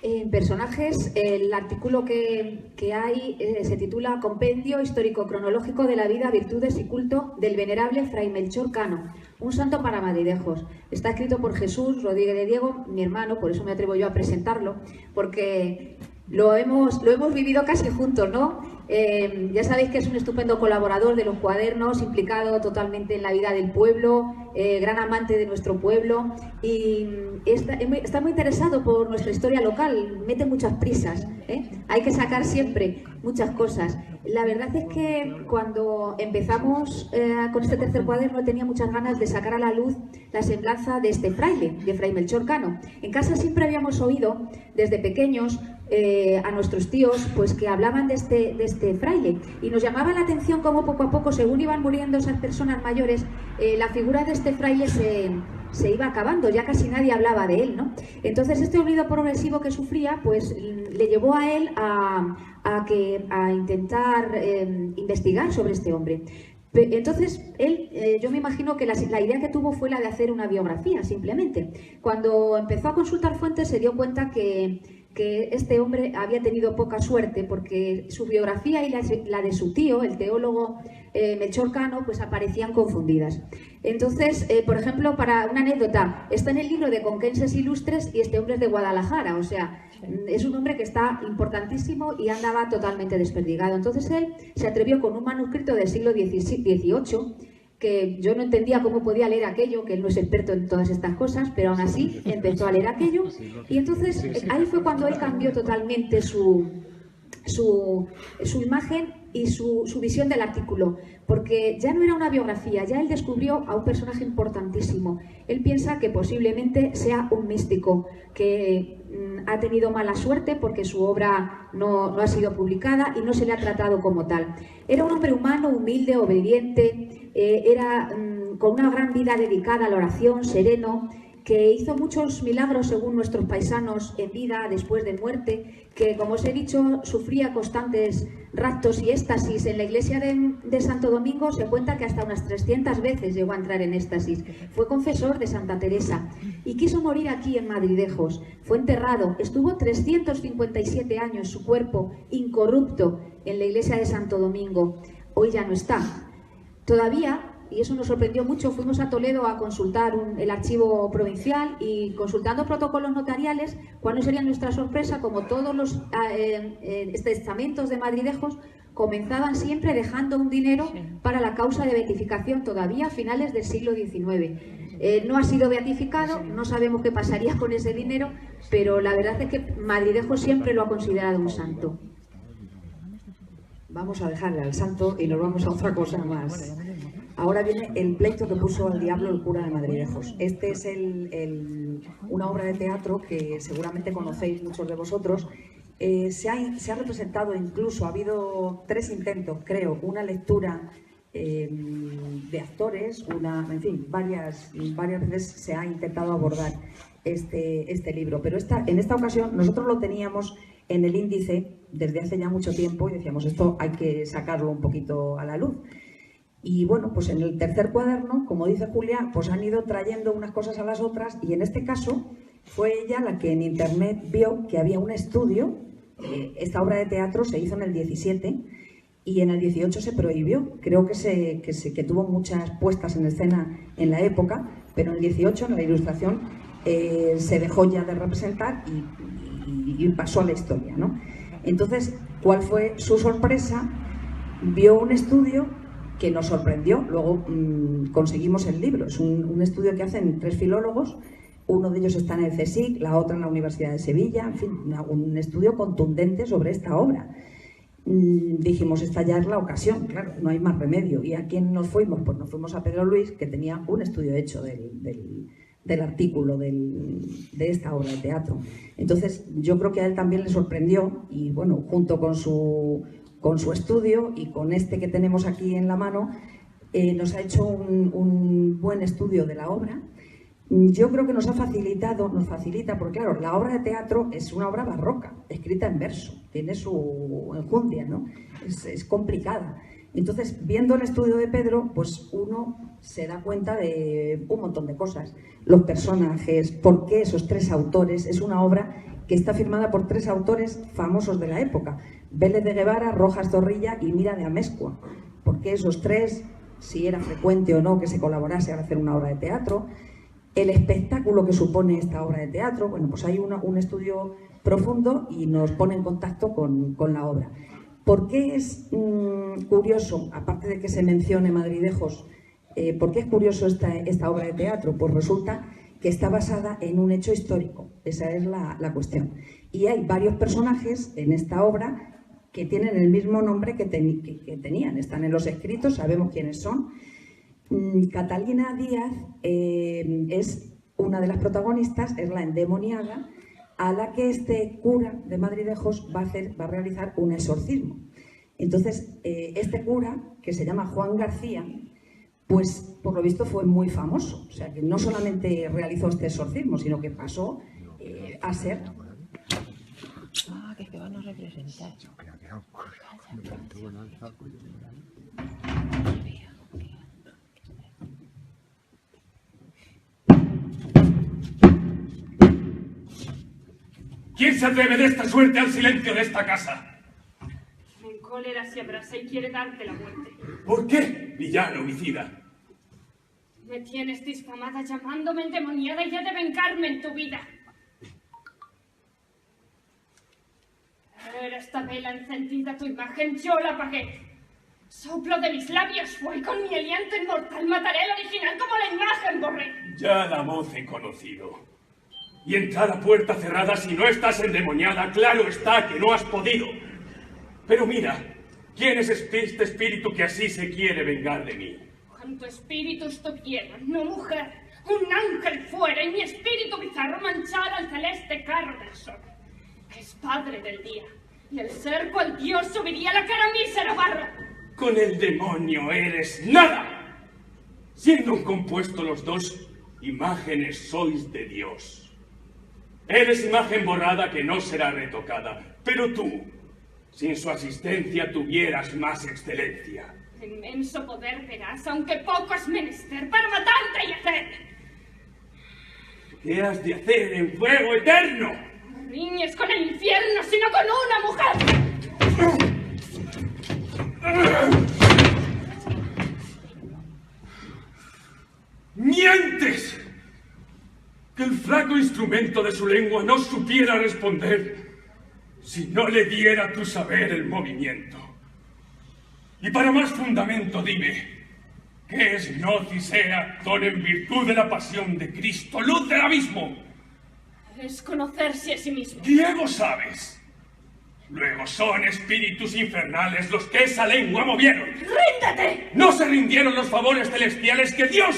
Speaker 6: En personajes, el artículo que hay se titula Compendio histórico-cronológico de la vida, virtudes y culto del venerable Fray Melchor Cano, un santo para madridejos. Está escrito por Jesús Rodríguez de Diego, mi hermano, por eso me atrevo yo a presentarlo, porque lo hemos vivido casi juntos, ¿no? Ya sabéis que es un estupendo colaborador de los cuadernos, implicado totalmente en la vida del pueblo, gran amante de nuestro pueblo y está muy interesado por nuestra historia local, mete muchas prisas, hay que sacar siempre muchas cosas. La verdad es que cuando empezamos con este tercer cuaderno tenía muchas ganas de sacar a la luz la semblanza de este fraile, de Fray Melchor Cano. En casa siempre habíamos oído desde pequeños a nuestros tíos pues que hablaban de este fraile y nos llamaba la atención cómo poco a poco, según iban muriendo esas personas mayores, la figura de este fraile se iba acabando, ya casi nadie hablaba de él, ¿no? Entonces este olvido progresivo que sufría pues le llevó a él a intentar investigar sobre este hombre. Entonces, él, yo me imagino que la idea que tuvo fue la de hacer una biografía, simplemente. Cuando empezó a consultar fuentes se dio cuenta que este hombre había tenido poca suerte porque su biografía y la de su tío, el teólogo Melchor Cano, pues aparecían confundidas. Entonces, por ejemplo, para una anécdota, está en el libro de Conquenses Ilustres y este hombre es de Guadalajara, o sea, es un hombre que está importantísimo y andaba totalmente desperdigado. Entonces él se atrevió con un manuscrito del siglo XVIII, que yo no entendía cómo podía leer aquello, que él no es experto en todas estas cosas, pero aún así empezó a leer aquello, y entonces ahí fue cuando él cambió totalmente su imagen y su visión del artículo, porque ya no era una biografía, ya él descubrió a un personaje importantísimo. Él piensa que posiblemente sea un místico, que ha tenido mala suerte porque su obra no ha sido publicada y no se le ha tratado como tal. Era un hombre humano, humilde, obediente, era con una gran vida dedicada a la oración, sereno, que hizo muchos milagros según nuestros paisanos en vida, después de muerte, que como os he dicho sufría constantes raptos y éxtasis. En la iglesia de Santo Domingo se cuenta que hasta unas 300 veces llegó a entrar en éxtasis. Fue confesor de Santa Teresa y quiso morir aquí en Madridejos. Fue enterrado, estuvo 357 años su cuerpo incorrupto en la iglesia de Santo Domingo. Hoy ya no está. Todavía, y eso nos sorprendió mucho, fuimos a Toledo a consultar el archivo provincial y consultando protocolos notariales, ¿cuál sería nuestra sorpresa? Como todos los testamentos de Madridejos comenzaban siempre dejando un dinero para la causa de beatificación, todavía a finales del siglo XIX. No ha sido beatificado, no sabemos qué pasaría con ese dinero, pero la verdad es que Madridejos siempre lo ha considerado un santo.
Speaker 7: Vamos a dejarle al santo y nos vamos a otra cosa más. Ahora viene el pleito que puso al diablo el cura de Madridejos. Este es una obra de teatro que seguramente conocéis muchos de vosotros. Se ha representado incluso, ha habido 3 intentos, creo, una lectura de actores, en fin, varias veces se ha intentado abordar este libro. Pero en esta ocasión nosotros lo teníamos en el índice desde hace ya mucho tiempo y decíamos, esto hay que sacarlo un poquito a la luz. Y bueno, pues en el tercer cuaderno, como dice Julia, pues han ido trayendo unas cosas a las otras y en este caso fue ella la que en internet vio que había un estudio. Esta obra de teatro se hizo en el 17 y en el 18 se prohibió. Creo que tuvo muchas puestas en escena en la época, pero en el 18, en la Ilustración, se dejó ya de representar y pasó a la historia, ¿no? Entonces, ¿cuál fue su sorpresa? Vio un estudio que nos sorprendió. Luego conseguimos el libro. Es un estudio que hacen 3 filólogos, uno de ellos está en el CSIC, la otra en la Universidad de Sevilla, en fin, un estudio contundente sobre esta obra. Dijimos, esta ya es la ocasión, claro, no hay más remedio. ¿Y a quién nos fuimos? Pues nos fuimos a Pedro Luis, que tenía un estudio hecho del artículo de esta obra de teatro. Entonces, yo creo que a él también le sorprendió y, bueno, junto con su estudio y con este que tenemos aquí en la mano, nos ha hecho un buen estudio de la obra. Yo creo que nos facilita, porque claro, la obra de teatro es una obra barroca, escrita en verso, tiene su enjundia, ¿no? Es complicada. Entonces, viendo el estudio de Pedro, pues uno se da cuenta de un montón de cosas. Los personajes, por qué esos 3 autores. Es una obra que está firmada por 3 autores famosos de la época: Vélez de Guevara, Rojas Zorrilla y Mira de Amezcua. ¿Por qué esos 3? Si era frecuente o no que se colaborase a hacer una obra de teatro. El espectáculo que supone esta obra de teatro. Bueno, pues hay un estudio profundo y nos pone en contacto con la obra. ¿Por qué es curioso, aparte de que se mencione Madridejos, por qué es curioso esta obra de teatro? Pues resulta que está basada en un hecho histórico. Esa es la cuestión. Y hay varios personajes en esta obra que tienen el mismo nombre que tenían. Están en los escritos, sabemos quiénes son. Catalina Díaz es una de las protagonistas, es la endemoniada, a la que este cura de Madridejos va a realizar un exorcismo. Entonces, este cura, que se llama Juan García, pues por lo visto fue muy famoso. O sea, que no solamente realizó este exorcismo, sino que pasó a ser...
Speaker 4: Ah, que van a representar.
Speaker 9: ¿Quién se atreve de esta suerte al silencio de esta casa?
Speaker 10: En cólera se abrasa y quiere darte la muerte.
Speaker 9: ¿Por qué, villano homicida?
Speaker 10: Me tienes difamada llamándome endemoniada y he de vengarme en tu vida. Era esta vela encendida tu imagen, yo la apagué. Soplo de mis labios fue y con mi aliento inmortal mataré el original como la imagen borré.
Speaker 9: Ya la voz he conocido. Y entrar a puerta cerrada si no estás endemoniada, claro está que no has podido. Pero mira, ¿quién es este espíritu que así se quiere vengar de mí?
Speaker 10: Cuanto espíritu estuviera, no mujer, un ángel fuera y mi espíritu bizarro manchara el celeste carro del sol, que es padre del día, y el ser cual Dios subiría la cara mísero barro.
Speaker 9: Con el demonio eres nada. Siendo un compuesto los dos, imágenes sois de Dios. Eres imagen borrada que no será retocada, pero tú, sin su asistencia, tuvieras más excelencia.
Speaker 10: Inmenso poder verás, aunque poco es menester para matarte y hacer.
Speaker 9: ¿Qué has de hacer en fuego eterno?
Speaker 10: No riñes con el infierno, sino con una mujer.
Speaker 9: ¡Mientes! Que el flaco instrumento de su lengua no supiera responder si no le diera a tu saber el movimiento. Y para más fundamento dime, ¿qué es Gnosis actor en virtud de la pasión de Cristo, luz del abismo?
Speaker 10: Es conocerse a sí mismo.
Speaker 9: Griego sabes. Luego son espíritus infernales los que esa lengua movieron.
Speaker 10: ¡Ríndete!
Speaker 9: No se rindieron los favores celestiales que Dios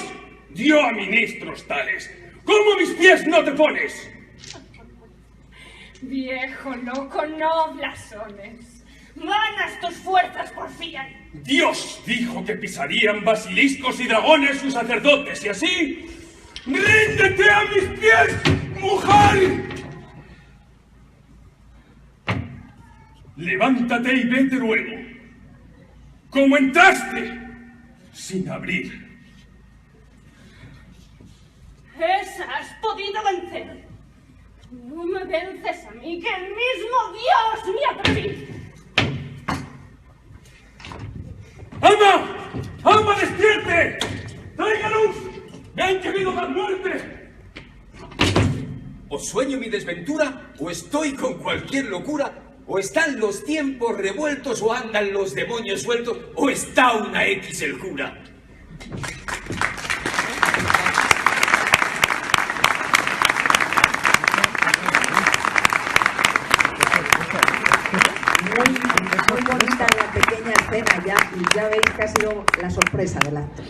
Speaker 9: dio a ministros tales. ¿Cómo mis pies no te pones?
Speaker 10: Viejo loco, no blasones. Vanas tus fuerzas porfían.
Speaker 9: Dios dijo que pisarían basiliscos y dragones sus sacerdotes, y así... ¡Ríndete a mis pies, mujer! Levántate y vete luego. Como entraste, sin abrir.
Speaker 10: Esa has podido vencer. No me vences a mí, que el mismo Dios me atreví.
Speaker 9: ¡Alma! ¡Alma, despierte! ¡Traiga luz! ¡Me han querido dar muerte!
Speaker 1: ¿O sueño mi desventura? ¿O estoy con cualquier locura? ¿O están los tiempos revueltos? ¿O andan los demonios sueltos? ¿O está una X el cura?
Speaker 7: Muy bonita la pequeña escena ya, y ya veis que ha sido la sorpresa del acto.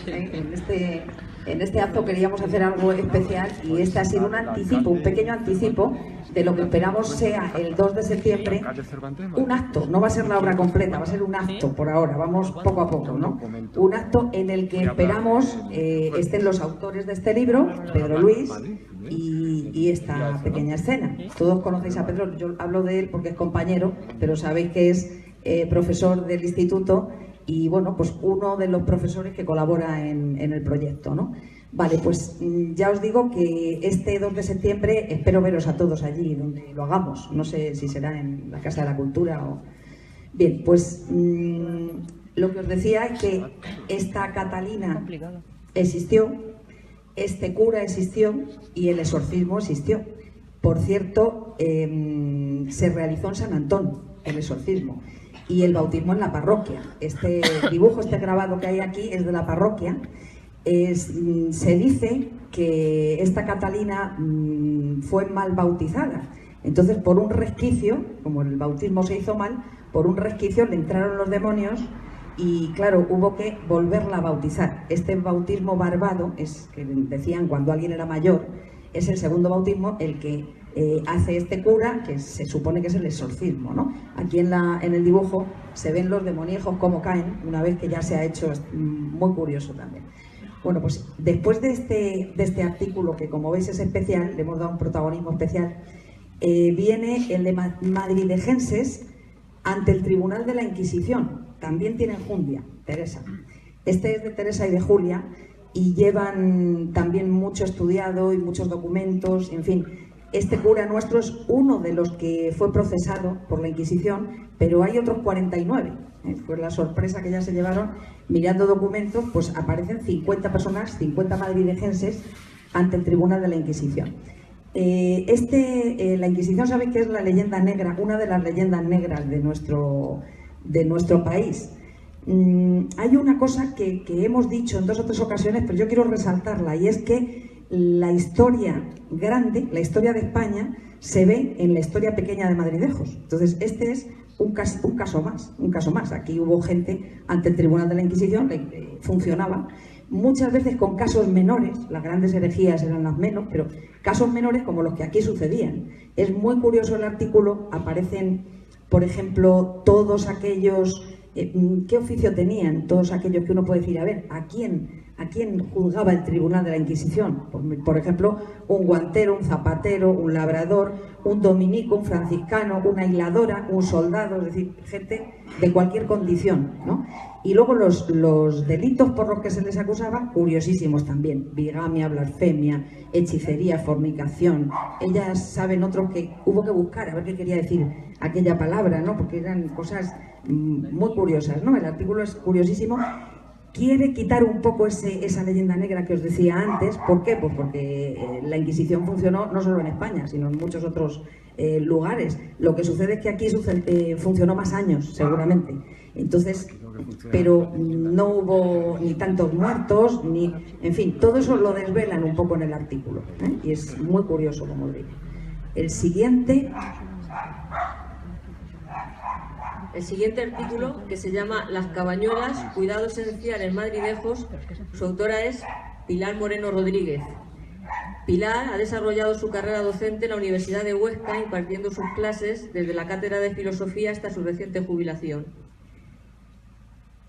Speaker 7: En este acto queríamos hacer algo especial y este ha sido un anticipo, un pequeño anticipo de lo que esperamos sea el 2 de septiembre un acto. No va a ser la obra completa, va a ser un acto por ahora, vamos poco a poco, ¿no? Un acto en el que esperamos estén los autores de este libro, Pedro Luis, y esta pequeña escena. Todos conocéis a Pedro, yo hablo de él porque es compañero, pero sabéis que es profesor del instituto y bueno, pues uno de los profesores que colabora en el proyecto, ¿no? Vale, pues ya os digo que este 2 de septiembre espero veros a todos allí donde lo hagamos. No sé si será en la Casa de la Cultura o... Bien, pues lo que os decía es que esta Catalina existió, este cura existió y el exorcismo existió. Por cierto, se realizó en San Antón el exorcismo y el bautismo en la parroquia. Este dibujo, este grabado que hay aquí es de la parroquia. Se dice que esta Catalina fue mal bautizada. Entonces, por un resquicio, como el bautismo se hizo mal, por un resquicio le entraron los demonios y, claro, hubo que volverla a bautizar. Este bautismo barbado, es que decían cuando alguien era mayor, es el segundo bautismo el que hace este cura, que se supone que es el exorcismo, ¿no? Aquí en el dibujo se ven los demoniejos cómo caen, una vez que ya se ha hecho, muy curioso también. Bueno, pues después de este artículo, que como veis es especial, le hemos dado un protagonismo especial, viene el de madrilejenses ante el Tribunal de la Inquisición. También tiene enjundia, Teresa. Este es de Teresa y de Julia, y llevan también mucho estudiado y muchos documentos, en fin. Este cura nuestro es uno de los que fue procesado por la Inquisición, pero hay otros 49. Fue la sorpresa que ya se llevaron. Mirando documentos, pues aparecen 50 personas, 50 madrilejenses, ante el Tribunal de la Inquisición. La Inquisición, ¿sabéis qué es la leyenda negra? Una de las leyendas negras de nuestro país. Hay una cosa que hemos dicho en 2 o 3 ocasiones, pero yo quiero resaltarla, y es que la historia grande, la historia de España, se ve en la historia pequeña de Madridejos. Entonces, este es un caso más. Aquí hubo gente ante el Tribunal de la Inquisición, funcionaba, muchas veces con casos menores. Las grandes herejías eran las menos, pero casos menores como los que aquí sucedían. Es muy curioso el artículo, aparecen, por ejemplo, todos aquellos, ¿qué oficio tenían? Todos aquellos que uno puede decir, a ver, ¿a quién juzgaba el Tribunal de la Inquisición? Por ejemplo, un guantero, un zapatero, un labrador, un dominico, un franciscano, una hiladora, un soldado, es decir, gente de cualquier condición, ¿no? Y luego los delitos por los que se les acusaba, curiosísimos también: bigamia, blasfemia, hechicería, fornicación. Ellas saben otros que hubo que buscar a ver qué quería decir aquella palabra, ¿no? Porque eran cosas muy curiosas, ¿no? El artículo es curiosísimo. Quiere quitar un poco esa leyenda negra que os decía antes. ¿Por qué? Pues porque la Inquisición funcionó no solo en España, sino en muchos otros lugares. Lo que sucede es que aquí funcionó más años, seguramente. Entonces, pero no hubo ni tantos muertos, en fin, todo eso lo desvelan un poco en el artículo, ¿eh? Y es muy curioso, como digo. El siguiente
Speaker 8: artículo, que se llama Las cabañuelas, cuidado esencial en Madridejos, su autora es Pilar Moreno Rodríguez. Pilar ha desarrollado su carrera docente en la Universidad de Huesca, impartiendo sus clases desde la cátedra de filosofía hasta su reciente jubilación.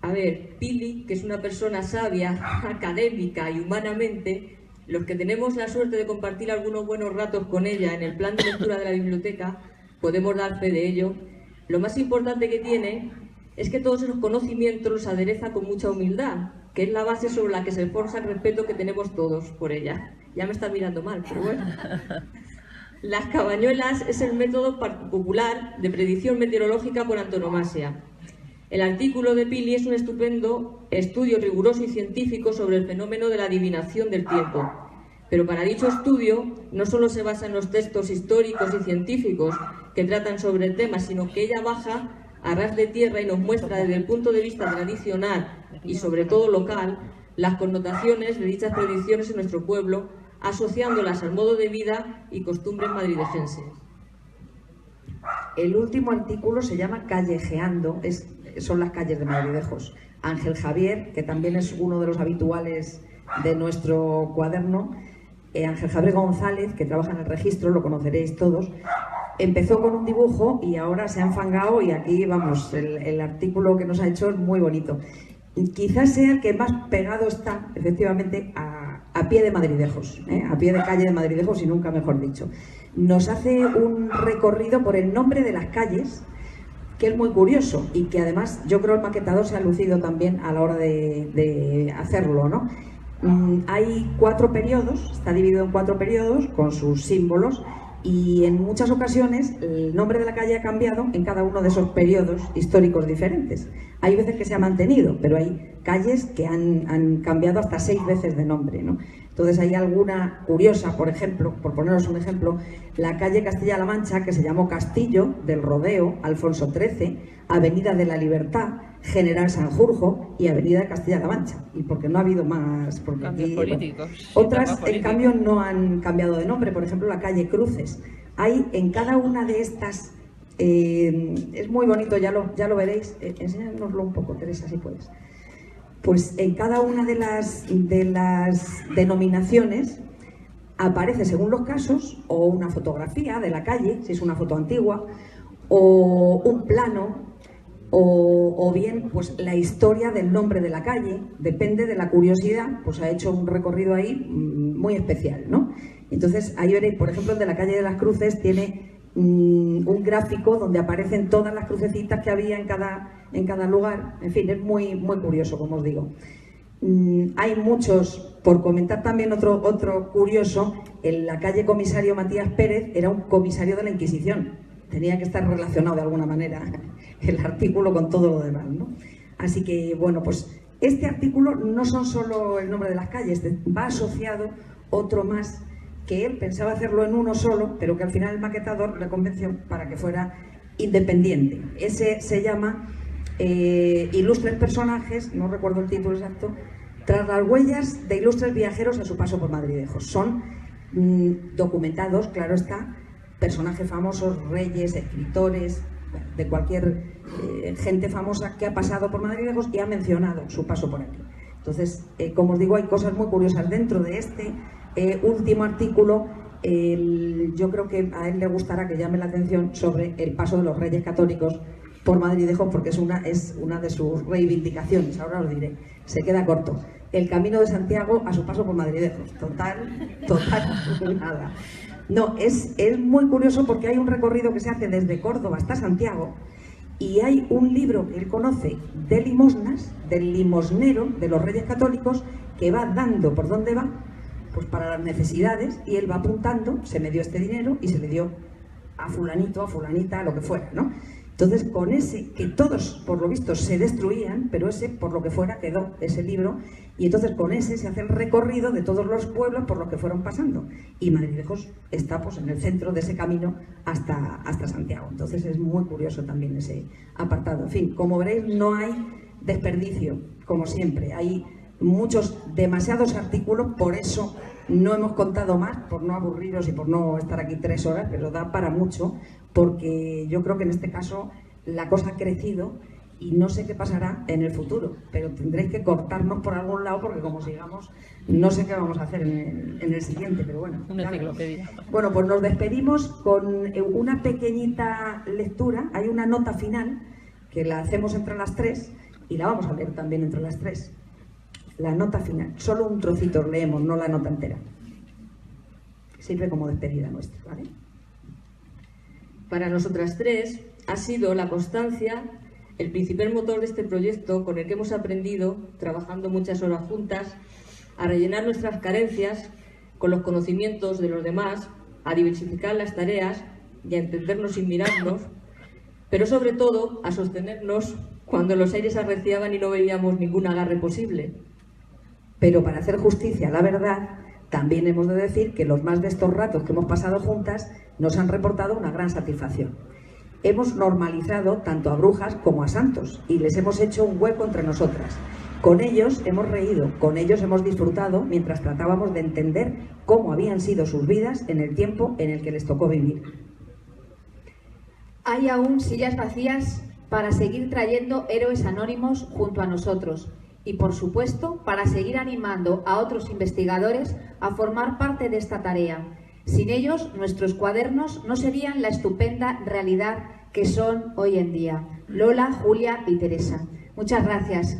Speaker 8: A ver, Pili, que es una persona sabia, académica y humanamente, los que tenemos la suerte de compartir algunos buenos ratos con ella en el plan de lectura de la biblioteca, podemos dar fe de ello. Lo más importante que tiene es que todos esos conocimientos los adereza con mucha humildad, que es la base sobre la que se forja el respeto que tenemos todos por ella. Ya me está mirando mal, pero bueno. Las cabañuelas es el método popular de predicción meteorológica por antonomasia. El artículo de Pili es un estupendo estudio riguroso y científico sobre el fenómeno de la adivinación del tiempo. Pero para dicho estudio no solo se basa en los textos históricos y científicos que tratan sobre el tema, sino que ella baja a ras de tierra y nos muestra desde el punto de vista tradicional y sobre todo local las connotaciones de dichas predicciones en nuestro pueblo, asociándolas al modo de vida y costumbres madrilejenses.
Speaker 7: El último artículo se llama Callejeando, son las calles de Madridejos. Ángel Javier, que también es uno de los habituales de nuestro cuaderno, Ángel Javier González, que trabaja en el registro, lo conoceréis todos, empezó con un dibujo y ahora se ha enfangado, y aquí, vamos, el artículo que nos ha hecho es muy bonito. Quizás sea el que más pegado está, efectivamente, a pie de Madridejos, a pie de calle de Madridejos, y nunca mejor dicho. Nos hace un recorrido por el nombre de las calles, que es muy curioso y que además yo creo el maquetador se ha lucido también a la hora de hacerlo, ¿no? Hay 4 periodos, está dividido en 4 periodos con sus símbolos, y en muchas ocasiones el nombre de la calle ha cambiado en cada uno de esos periodos históricos diferentes. Hay veces que se ha mantenido, pero hay calles que han cambiado hasta 6 veces de nombre, ¿no? Entonces hay alguna curiosa, por ejemplo, por poneros un ejemplo, la calle Castilla-La Mancha, que se llamó Castillo del Rodeo, Alfonso XIII, Avenida de la Libertad, General Sanjurjo y Avenida de Castilla-La Mancha. Y porque no ha habido más, porque
Speaker 4: cambios
Speaker 7: aquí,
Speaker 4: políticos.
Speaker 7: bueno, otras en cambio no han cambiado de nombre. Por ejemplo, la calle Cruces. Hay en cada una de estas, es muy bonito, ya lo veréis. Enséñanoslo un poco, Teresa, si puedes. Pues en cada una de las denominaciones aparece según los casos o una fotografía de la calle, si es una foto antigua, o un plano, o bien pues la historia del nombre de la calle. Depende de la curiosidad, pues ha hecho un recorrido ahí muy especial, ¿no? Entonces ahí veréis, por ejemplo, el de la calle de las Cruces tiene un gráfico donde aparecen todas las crucecitas que había en cada lugar. En fin, es muy, muy curioso, como os digo. Hay muchos, por comentar también otro curioso, en la calle Comisario Matías Pérez era un comisario de la Inquisición. Tenía que estar relacionado de alguna manera el artículo con todo lo demás, ¿no? Así que, bueno, pues este artículo no son solo el nombre de las calles, va asociado otro más, que él pensaba hacerlo en uno solo, pero que al final el maquetador le convenció para que fuera independiente. Ese se llama Ilustres personajes, no recuerdo el título exacto, tras las huellas de ilustres viajeros a su paso por Madridejos. Son documentados, claro está, personajes famosos, reyes, escritores, de cualquier gente famosa que ha pasado por Madridejos y ha mencionado su paso por aquí. Entonces, como os digo, hay cosas muy curiosas dentro de este último artículo. Yo creo que a él le gustará que llame la atención sobre el paso de los reyes católicos por Madridejos, porque es una de sus reivindicaciones. Ahora os diré, se queda corto. El camino de Santiago a su paso por Madridejos. Total, nada. No, es muy curioso porque hay un recorrido que se hace desde Córdoba hasta Santiago y hay un libro que él conoce de limosnas, del limosnero de los reyes católicos, que va dando por dónde va, pues para las necesidades, y él va apuntando, se me dio este dinero y se le dio a fulanito, a fulanita, a lo que fuera, ¿no? Entonces, con ese, que todos, por lo visto, se destruían, pero ese, por lo que fuera, quedó ese libro, y entonces con ese se hace el recorrido de todos los pueblos por los que fueron pasando. Y Madridejos está pues en el centro de ese camino hasta Santiago. Entonces es muy curioso también ese apartado. En fin, como veréis, no hay desperdicio, como siempre. Hay demasiados artículos, por eso no hemos contado más, por no aburriros y por no estar aquí 3 horas, pero da para mucho, porque yo creo que en este caso la cosa ha crecido y no sé qué pasará en el futuro, pero tendréis que cortarnos por algún lado, porque como sigamos, no sé qué vamos a hacer en el siguiente, pero bueno.
Speaker 4: Una enciclopedia.
Speaker 7: Bueno, pues nos despedimos con una pequeñita lectura. Hay una nota final que la hacemos entre las 3 y la vamos a leer también entre las 3. La nota final, solo un trocito leemos, no la nota entera. Sirve como despedida nuestra, ¿vale?
Speaker 8: Para nosotras 3 ha sido la constancia el principal motor de este proyecto, con el que hemos aprendido, trabajando muchas horas juntas, a rellenar nuestras carencias con los conocimientos de los demás, a diversificar las tareas y a entendernos sin mirarnos, pero sobre todo a sostenernos cuando los aires arreciaban y no veíamos ningún agarre posible.
Speaker 7: Pero para hacer justicia a la verdad, también hemos de decir que los más de estos ratos que hemos pasado juntas nos han reportado una gran satisfacción. Hemos normalizado tanto a brujas como a santos y les hemos hecho un hueco entre nosotras. Con ellos hemos reído, con ellos hemos disfrutado mientras tratábamos de entender cómo habían sido sus vidas en el tiempo en el que les tocó vivir.
Speaker 6: Hay aún sillas vacías para seguir trayendo héroes anónimos junto a nosotros y, por supuesto, para seguir animando a otros investigadores a formar parte de esta tarea. Sin ellos, nuestros cuadernos no serían la estupenda realidad que son hoy en día. Lola, Julia y Teresa. Muchas gracias.